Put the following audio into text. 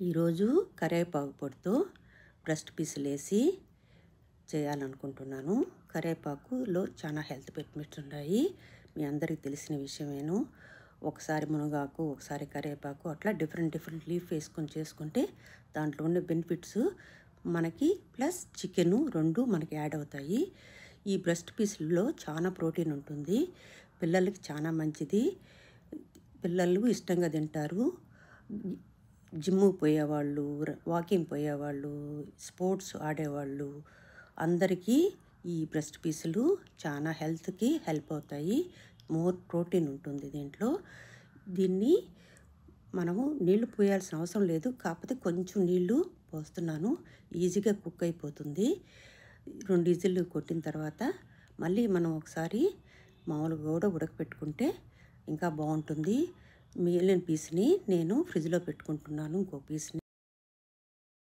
ఈరోజు కరివేపాకు పొడితో బ్రెస్ట్ పీసులేసి చేయాలనుకుంటున్నాను. కరివేపాకులో చాలా హెల్త్ బెనిఫిట్స్ ఉన్నాయి. మీ అందరికీ తెలిసిన విషయమేను. ఒకసారి మునగాకు, ఒకసారి కరివేపాకు అట్లా డిఫరెంట్ లీఫ్ వేసుకొని చేసుకుంటే దాంట్లో ఉన్న బెనిఫిట్స్ మనకి ప్లస్ చికెను 2 మనకి యాడ్ అవుతాయి. ఈ బ్రెస్ట్ పీసుల్లో చాలా ప్రోటీన్ ఉంటుంది. పిల్లలకి చాలా మంచిది. పిల్లలు ఇష్టంగా తింటారు. జిమ్ముకు పోయేవాళ్ళు, వాకింగ్ పోయేవాళ్ళు, స్పోర్ట్స్ ఆడేవాళ్ళు అందరికీ ఈ బ్రెస్ట్ పీసులు చాలా హెల్త్కి హెల్ప్ అవుతాయి. మోర్ ప్రోటీన్ ఉంటుంది దీంట్లో. దీన్ని మనము నీళ్లు పోయాల్సిన అవసరం లేదు. కాకపోతే కొంచెం నీళ్లు పోస్తున్నాను. ఈజీగా కుక్ అయిపోతుంది. 2 విజిల్లు కొట్టిన తర్వాత మళ్ళీ మనం ఒకసారి మామూలుగా కూడా ఉడకపెట్టుకుంటే ఇంకా బాగుంటుంది. మిగిలిన పీస్ని నేను ఫ్రిడ్జ్లో పెట్టుకుంటున్నాను. ఇంకో పీస్ని